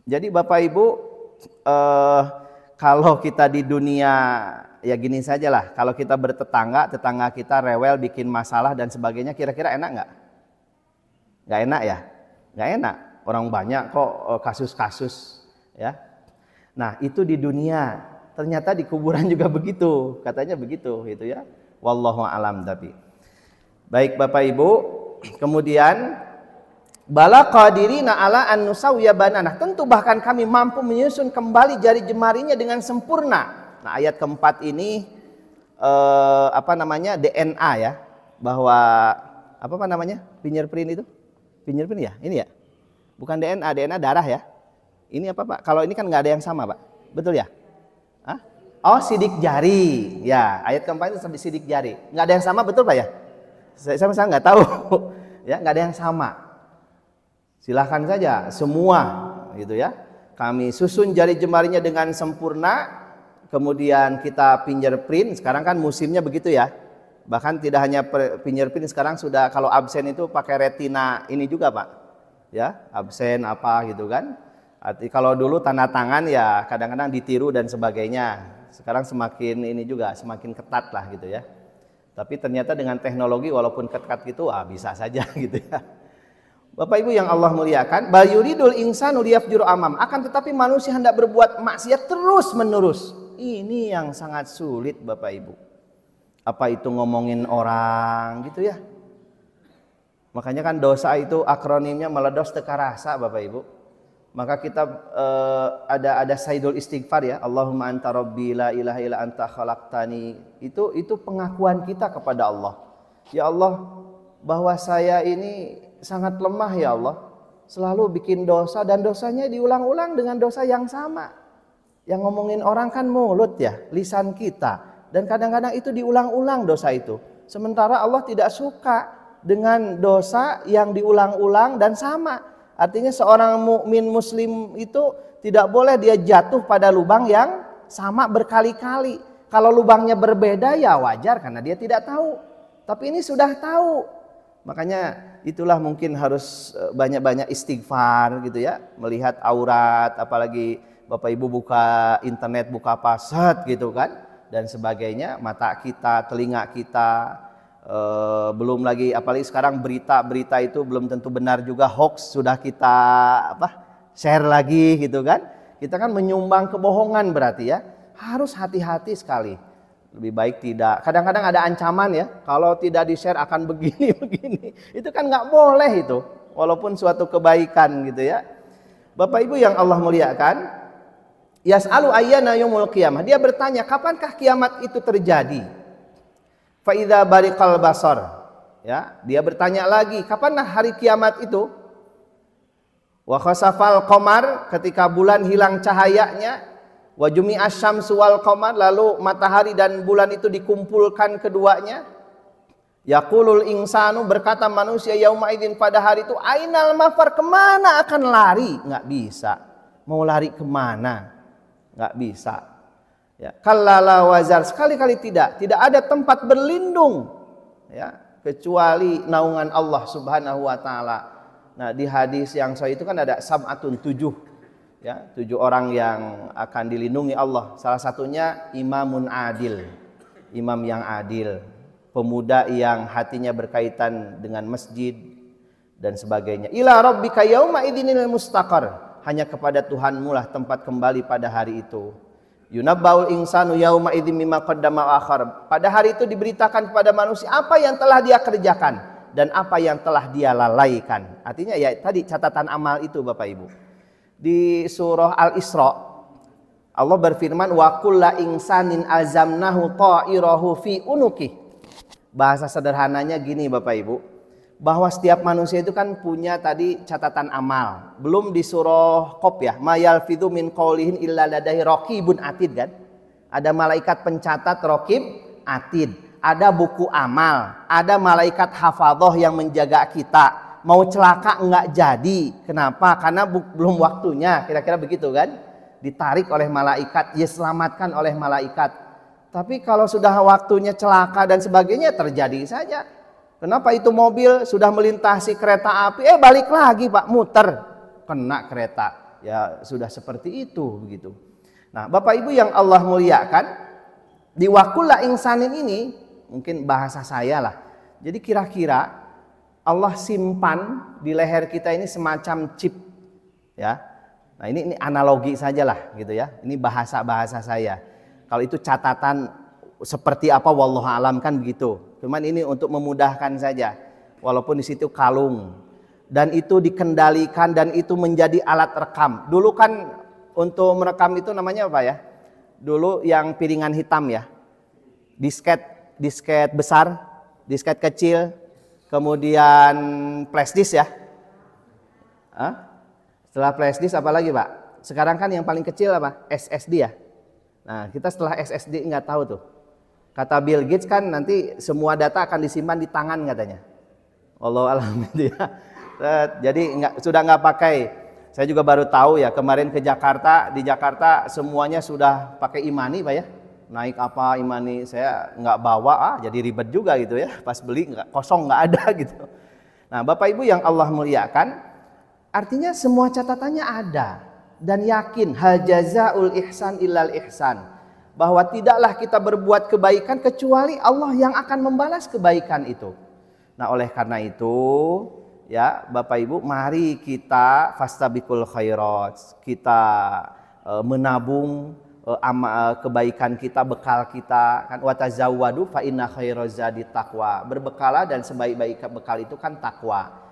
Jadi Bapak Ibu, kalau kita di dunia ya gini saja lah, kalau kita bertetangga, tetangga kita rewel bikin masalah dan sebagainya, kira-kira enak nggak? Nggak enak ya? Nggak enak. Orang banyak kok kasus-kasus ya. Nah itu di dunia, ternyata di kuburan juga begitu, katanya begitu gitu ya. Wallahu alam. Tapi baik Bapak Ibu, kemudian bala qadirina ala an nusawwiya banana, tentu bahkan kami mampu menyusun kembali jari jemarinya dengan sempurna. Nah, ayat keempat ini DNA ya, bahwa apa namanya? Fingerprint itu? Fingerprint ya? Ini ya? Bukan DNA, DNA darah ya. Ini apa Pak? Kalau ini kan nggak ada yang sama Pak. Betul ya? Hah? Oh, sidik jari. Ya, ayat keempat itu sidik jari. Nggak ada yang sama, betul Pak ya? Saya nggak tahu. Ya, nggak ada yang sama. Silahkan saja, semua gitu ya. Kami susun jari jemarinya dengan sempurna. Kemudian kita fingerprint. Sekarang kan musimnya begitu ya. Bahkan tidak hanya fingerprint, sekarang sudah kalau absen itu pakai retina ini juga Pak. Ya, absen apa gitu kan. Arti kalau dulu tanda tangan ya kadang-kadang ditiru dan sebagainya. Sekarang semakin ini juga semakin ketat lah gitu ya. Tapi ternyata dengan teknologi walaupun ketat gitu bisa saja gitu ya. Bapak Ibu yang Allah muliakan, bal yuridul insanu liyafjur amam, akan tetapi manusia hendak berbuat maksiat terus menerus. Ini yang sangat sulit Bapak Ibu. Apa itu ngomongin orang gitu ya. Makanya kan dosa itu akronimnya meledos teka rasa Bapak Ibu. Maka kita ada sayyidul istighfar ya, Allahumma anta rabbi la ilaha illa anta khalaqtani. Itu pengakuan kita kepada Allah. Ya Allah, bahwa saya ini sangat lemah ya Allah. Selalu bikin dosa dan dosanya diulang-ulang dengan dosa yang sama. Yang ngomongin orang kan mulut ya, lisan kita. Dan kadang-kadang itu diulang-ulang dosa itu. Sementara Allah tidak suka dengan dosa yang diulang-ulang dan sama. Artinya seorang mukmin muslim itu tidak boleh dia jatuh pada lubang yang sama berkali-kali. Kalau lubangnya berbeda ya wajar karena dia tidak tahu. Tapi ini sudah tahu. Makanya itulah mungkin harus banyak-banyak istighfar gitu ya. Melihat aurat, apalagi Bapak Ibu buka internet, buka paset gitu kan. Dan sebagainya, mata kita, telinga kita. Belum lagi apalagi sekarang berita-berita itu belum tentu benar juga, hoax sudah kita share lagi gitu kan. Kita kan menyumbang kebohongan berarti ya. Harus hati-hati sekali. Lebih baik tidak. Kadang-kadang ada ancaman ya, kalau tidak di-share akan begini. Itu kan nggak boleh itu. Walaupun suatu kebaikan gitu ya. Bapak Ibu yang Allah muliakan, yas'alu ayyana yaumul qiyamah. Dia bertanya, kapankah kiamat itu terjadi? Fa idza bariqal basar. Ya, dia bertanya lagi, kapan hari kiamat itu? Wa khasafal qamar, ketika bulan hilang cahayanya. Wa jumi'asy syamsu wal qamar, lalu matahari dan bulan itu dikumpulkan keduanya. Yaqulul insanu, berkata manusia yauma idzin, pada hari itu, ainal mafar, kemana akan lari? Nggak bisa. Mau lari kemana? Nggak bisa. Ya, kallala wazar, sekali-kali tidak ada tempat berlindung ya kecuali naungan Allah Subhanahu wa taala. Nah, di hadis yang sahih itu kan ada sab'atun, 7 ya, 7 orang yang akan dilindungi Allah. Salah satunya imamun adil, imam yang adil, pemuda yang hatinya berkaitan dengan masjid dan sebagainya. Ila rabbika yauma idzinil mustaqar, hanya kepada Tuhanmu lah tempat kembali pada hari itu. Yunabbaul insanu yauma idzin mimma qaddama wa akhar. Pada hari itu diberitakan kepada manusia apa yang telah dia kerjakan dan apa yang telah dia lalaikan. Artinya ya tadi catatan amal itu Bapak Ibu. Di surah Al-Isra Allah berfirman wa kullu insanin azamnahu ta'irahu fi unuki. Bahasa sederhananya gini Bapak Ibu, bahwa setiap manusia itu kan punya tadi catatan amal. Belum di surah Qaf ya, mayal fidu min qaulihin illa ladaihi raqibun atid kan. Ada malaikat pencatat raqib atid. Ada buku amal, ada malaikat hafadhah yang menjaga kita. Mau celaka enggak jadi. Kenapa? Karena belum waktunya. Kira-kira begitu kan? Ditarik oleh malaikat, diselamatkan oleh malaikat. Tapi kalau sudah waktunya celaka dan sebagainya terjadi saja. Kenapa itu mobil sudah melintasi kereta api, balik lagi Pak, muter, kena kereta. Ya sudah seperti itu begitu. Nah, Bapak Ibu yang Allah muliakan, di wakulla insanin ini mungkin bahasa saya lah. Jadi kira-kira Allah simpan di leher kita ini semacam chip, ya. Nah ini analogi sajalah gitu ya. Ini bahasa saya. Kalau itu catatan seperti apa wallahu alam kan begitu. Cuman ini untuk memudahkan saja. Walaupun di situ kalung dan itu dikendalikan dan itu menjadi alat rekam. Dulu kan untuk merekam itu namanya apa ya? dulu yang piringan hitam ya. Disket besar, disket kecil, kemudian flash disk ya. Setelah flash disk apa lagi Pak? Sekarang kan yang paling kecil apa? SSD ya. Nah kita setelah SSD nggak tahu tuh. Kata Bill Gates kan nanti semua data akan disimpan di tangan katanya. Wallahu a'lam ya. Jadi sudah nggak pakai. Saya juga baru tahu ya kemarin ke Jakarta, di Jakarta semuanya sudah pakai e-money Pak ya. Naik apa e-money, saya nggak bawa, jadi ribet juga gitu ya. Pas beli kosong nggak ada gitu. Nah Bapak Ibu yang Allah muliakan, artinya semua catatannya ada. Dan yakin hal jazaul ihsan illal ihsan, bahwa tidaklah kita berbuat kebaikan kecuali Allah yang akan membalas kebaikan itu. Nah oleh karena itu ya Bapak Ibu, mari kita fastabiqul khairat, kita menabung kebaikan kita, bekal kita kan, watazawwadu fa inna khairaz zadi taqwa, berbekalah dan sebaik-baik bekal itu kan takwa.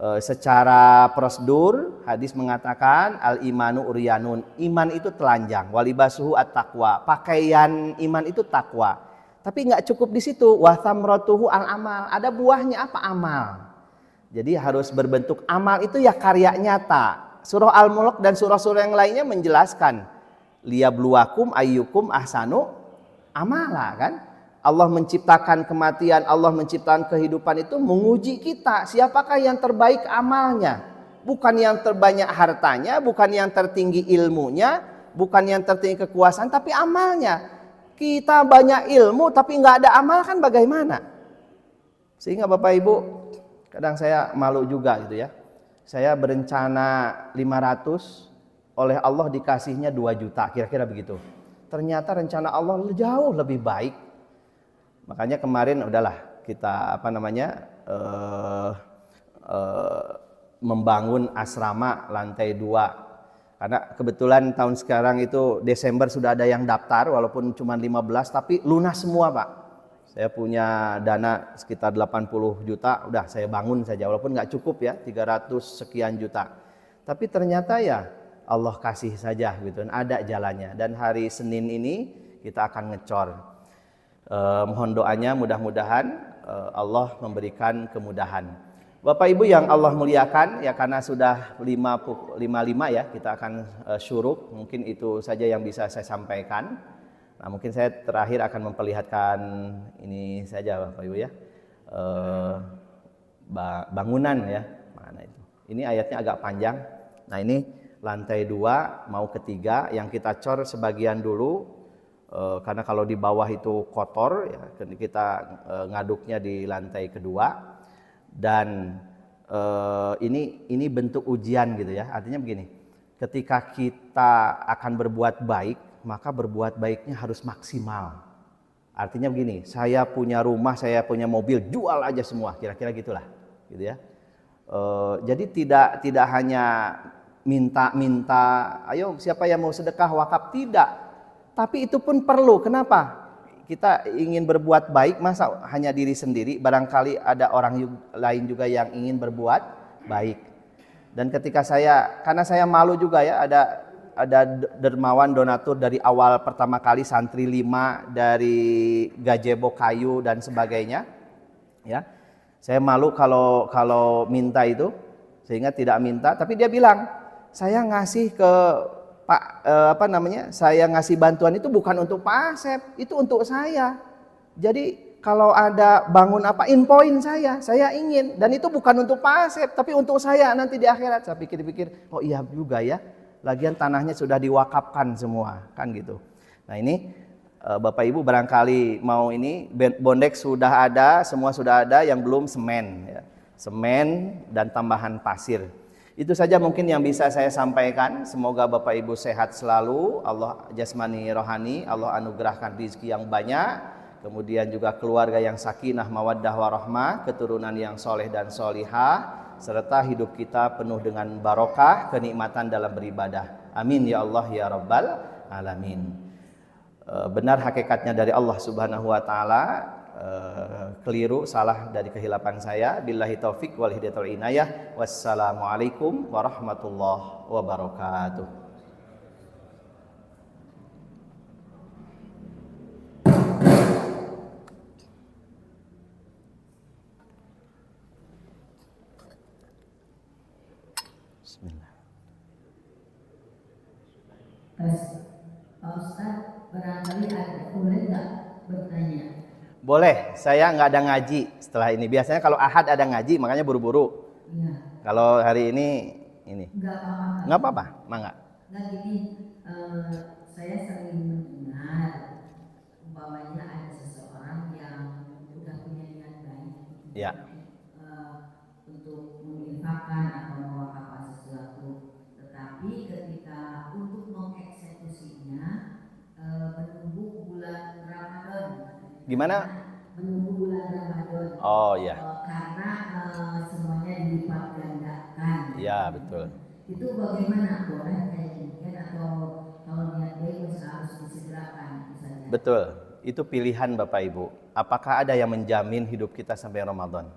Secara prosedur hadis mengatakan al imanu uryanun, iman itu telanjang, walibasuhu at taqwa, pakaian iman itu takwa. Tapi nggak cukup di situ, wa thamratuhu al amal, ada buahnya apa? Amal. Jadi harus berbentuk amal itu ya karya nyata. Surah Al-Mulk dan surah-surah yang lainnya menjelaskan liyabluwakum ayyukum ahsanu amala kan. Allah menciptakan kematian, Allah menciptakan kehidupan itu menguji kita. Siapakah yang terbaik amalnya? Bukan yang terbanyak hartanya, bukan yang tertinggi ilmunya, bukan yang tertinggi kekuasaan, tapi amalnya. Kita banyak ilmu tapi nggak ada amal kan bagaimana? Sehingga Bapak Ibu, kadang saya malu juga gitu ya. Saya berencana 500, oleh Allah dikasihnya 2 juta, kira-kira begitu. Ternyata rencana Allah jauh lebih baik. Makanya kemarin udahlah kita membangun asrama lantai 2. Karena kebetulan tahun sekarang itu Desember sudah ada yang daftar, walaupun cuma 15 tapi lunas semua Pak. Saya punya dana sekitar 80 juta, udah saya bangun saja, walaupun nggak cukup ya, 300 sekian juta. Tapi ternyata ya Allah kasih saja gitu, ada jalannya. Dan hari Senin ini kita akan ngecor. Mohon doanya mudah-mudahan Allah memberikan kemudahan. Bapak Ibu yang Allah muliakan ya, karena sudah 55 ya, kita akan syuruk. Mungkin itu saja yang bisa saya sampaikan. Nah mungkin saya terakhir akan memperlihatkan ini saja Bapak Ibu ya, bangunan ya, mana itu. Ini ayatnya agak panjang. Nah ini lantai 2 mau ketiga, yang kita cor sebagian dulu karena kalau di bawah itu kotor ya, kita ngaduknya di lantai kedua. Dan ini bentuk ujian gitu ya, artinya begini, ketika kita akan berbuat baik maka berbuat baiknya harus maksimal. Artinya begini, saya punya rumah, saya punya mobil, jual aja semua, kira-kira gitulah gitu ya. Jadi tidak hanya minta ayo siapa yang mau sedekah wakaf, tidak, tapi itu pun perlu. Kenapa? Kita ingin berbuat baik, masa hanya diri sendiri? Barangkali ada orang lain juga yang ingin berbuat baik. Dan ketika karena saya malu juga ya, ada dermawan donatur dari awal pertama kali, santri 5 dari gazebo kayu dan sebagainya. Ya, saya malu kalau minta itu, sehingga tidak minta. Tapi dia bilang, saya ngasih ke Pak saya ngasih bantuan itu bukan untuk Pak Asep, itu untuk saya. Jadi kalau ada bangun infoin saya ingin, dan itu bukan untuk Pak Asep tapi untuk saya nanti di akhirat. Saya pikir-pikir, oh iya juga ya, lagian tanahnya sudah diwakafkan semua kan gitu. Nah ini Bapak Ibu barangkali mau ini, bondek sudah ada, semua sudah ada, yang belum semen ya. Semen dan tambahan pasir. Itu saja mungkin yang bisa saya sampaikan. Semoga Bapak Ibu sehat selalu, Allah jasmani rohani, Allah anugerahkan rezeki yang banyak, kemudian juga keluarga yang sakinah mawaddah warahmah, keturunan yang soleh dan solihah, serta hidup kita penuh dengan barokah, kenikmatan dalam beribadah. Amin ya Allah ya Rabbal Alamin. Benar hakikatnya dari Allah Subhanahu wa Ta'ala, keliru salah dari kehilapan saya. Billahi taufik wal hidayatul inayah. Wassalamualaikum warahmatullahi wabarakatuh. Bismillah. Pak Ustadz, barangkali boleh nggak bertanya? Boleh, saya nggak ada ngaji setelah ini. Biasanya kalau Ahad ada ngaji, makanya buru-buru. Iya. Kalau hari ini. Nggak apa-apa. Nggak apa-apa, mangga. Nggak gini, saya sering mendengar umpamanya ada seseorang yang udah punya niat baik. Ya. Untuk menginfakkan atau mewakafkan sesuatu, tetapi ketika untuk mengeksekusinya menunggu bulan Ramadan. Gimana? Menunggu bulan Ramadan. Oh ya. Karena semuanya dilipat gandakan. Ya betul. Itu bagaimana, boleh kayak demikian atau kalau niat baik harus disegerakan misalnya? Betul. Itu pilihan Bapak Ibu. Apakah ada yang menjamin hidup kita sampai Ramadan?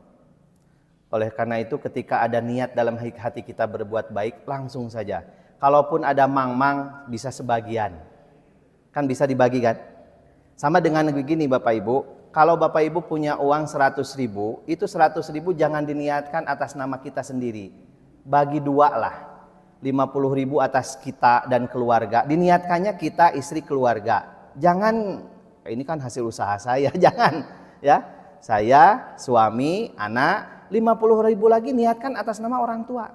Oleh karena itu ketika ada niat dalam hati kita berbuat baik, langsung saja. Kalaupun ada mang-mang, bisa sebagian. Kan bisa dibagikan. Sama dengan begini Bapak Ibu, kalau Bapak Ibu punya uang 100.000, itu 100.000 jangan diniatkan atas nama kita sendiri. Bagi dua lah. 50.000 atas kita dan keluarga. Diniatkannya kita, istri, keluarga. Jangan, ini kan hasil usaha saya, jangan. Ya, saya, suami, anak, 50.000 lagi niatkan atas nama orang tua.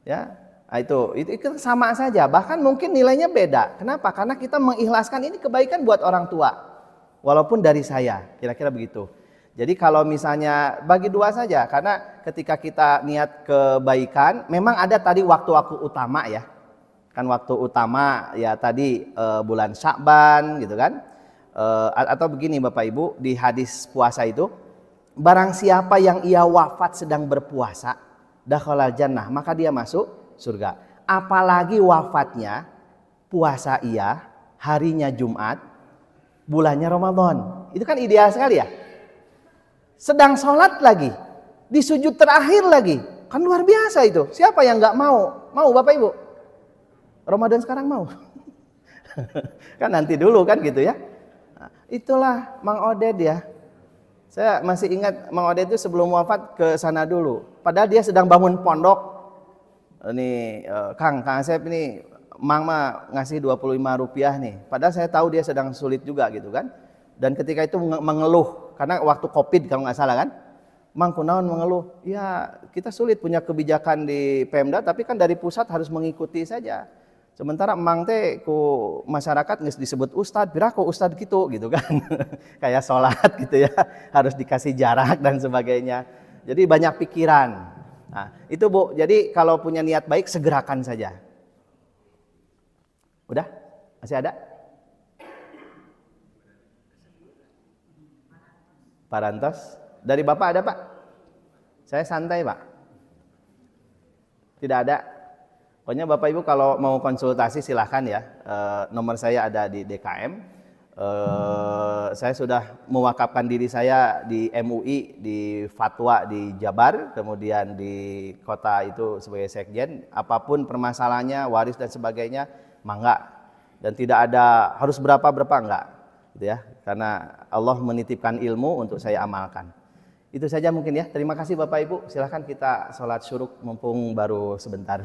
Ya, itu sama saja. Bahkan mungkin nilainya beda. Kenapa? Karena kita mengikhlaskan ini kebaikan buat orang tua. Walaupun dari saya, kira-kira begitu. Jadi kalau misalnya bagi dua saja, karena ketika kita niat kebaikan, memang ada tadi waktu-waktu utama ya. Kan waktu utama ya tadi bulan Sya'ban gitu kan. Atau begini Bapak Ibu, di hadis puasa itu, barang siapa yang ia wafat sedang berpuasa, dakhalal jannah, maka dia masuk surga. Apalagi wafatnya puasa ia, harinya Jumat, bulannya Ramadan. Itu kan ideal sekali ya. Sedang sholat lagi, di sujud terakhir lagi, kan luar biasa itu. Siapa yang nggak mau? Mau Bapak Ibu? Ramadan sekarang mau? Kan nanti dulu kan gitu ya. Nah, itulah Mang Oded ya. Saya masih ingat Mang Oded itu sebelum wafat ke sana dulu. Padahal dia sedang bangun pondok. Ini Kang Asep ini Mang mah ngasih 25 rupiah nih. Padahal saya tahu dia sedang sulit juga gitu kan. Dan ketika itu mengeluh. Karena waktu Covid kalau nggak salah kan. Mang kunaon mengeluh. Ya kita sulit punya kebijakan di Pemda. Tapi kan dari pusat harus mengikuti saja. Sementara Mang teh ku masyarakat nggak disebut ustad, biraku ustad gitu kan. Kayak sholat gitu ya, harus dikasih jarak dan sebagainya. Jadi banyak pikiran. Nah, itu Bu. Jadi kalau punya niat baik segerakan saja. Udah? Masih ada? Pak Rantos? Dari Bapak ada Pak? Saya santai Pak. Tidak ada. Pokoknya Bapak Ibu kalau mau konsultasi silahkan ya. Nomor saya ada di DKM. Saya sudah mewakafkan diri saya di MUI, di Fatwa di Jabar, kemudian di kota itu sebagai sekjen. Apapun permasalahannya, waris dan sebagainya, mangga. Dan tidak ada harus berapa enggak, gitu ya. Karena Allah menitipkan ilmu untuk saya amalkan. Itu saja mungkin ya. Terima kasih Bapak Ibu. Silahkan kita sholat syuruk mumpung baru sebentar.